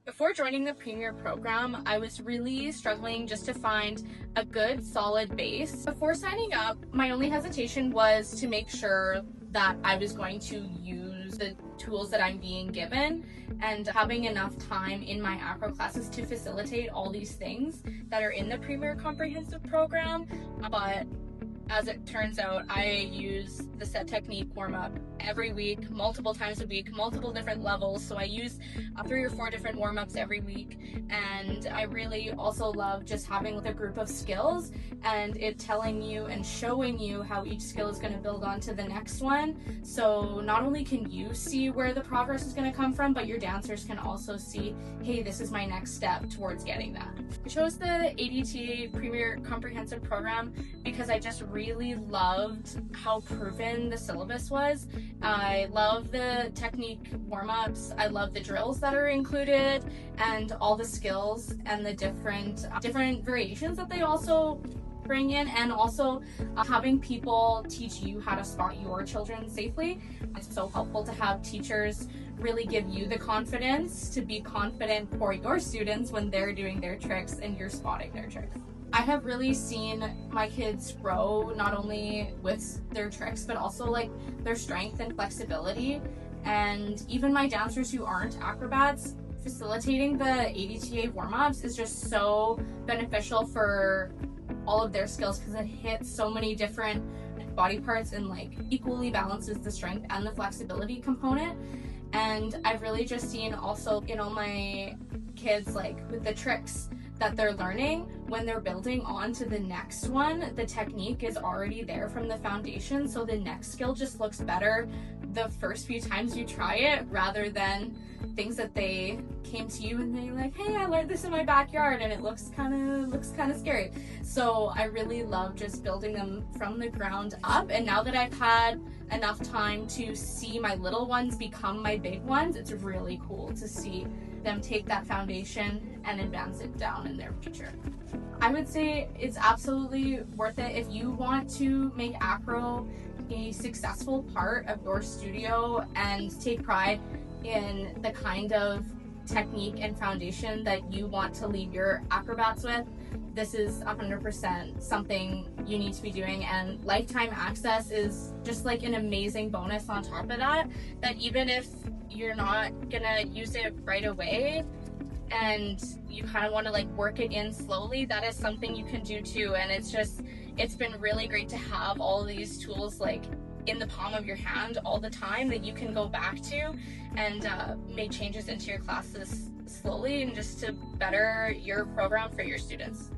Before joining the Premier program, I was really struggling just to find a good, solid base. Before signing up, my only hesitation was to make sure that I was going to use the tools that I'm being given and having enough time in my Acro classes to facilitate all these things that are in the Premier Comprehensive program. But as it turns out, I use the set technique warm-up every week, multiple times a week, multiple different levels. So I use 3 or 4 different warm-ups every week. And I really also love just having a group of skills and it telling you and showing you how each skill is going to build on to the next one. So not only can you see where the progress is going to come from, but your dancers can also see, hey, this is my next step towards getting that. I chose the ADTA Premier Comprehensive program because I just really loved how proven the syllabus was. I love the technique warm-ups, I love the drills that are included, and all the skills and the different variations that they also bring in, and also having people teach you how to spot your children safely. It's so helpful to have teachers really give you the confidence to be confident for your students when they're doing their tricks and you're spotting their tricks. I have really seen my kids grow not only with their tricks but also like their strength and flexibility, and even my dancers who aren't acrobats, facilitating the ADTA warm-ups is just so beneficial for all of their skills because it hits so many different body parts and like equally balances the strength and the flexibility component. And I've really just seen also in all my kids, like with the tricks that they're learning, when they're building on to the next one, the technique is already there from the foundation, so the next skill just looks better the first few times you try it, rather than things that they came to you and they're like, hey, I learned this in my backyard and it looks kind of scary. So I really love just building them from the ground up, and now that I've had enough time to see my little ones become my big ones, it's really cool to see them take that foundation and advance it down in their future. I would say it's absolutely worth it if you want to make Acro a successful part of your studio and take pride in the kind of technique and foundation that you want to leave your acrobats with. This is 100% something you need to be doing, and lifetime access is just like an amazing bonus on top of that, that even if you're not gonna use it right away and you kind of want to like work it in slowly, that is something you can do too. And it's been really great to have all of these tools like in the palm of your hand all the time that you can go back to and make changes into your classes slowly and just to better your program for your students.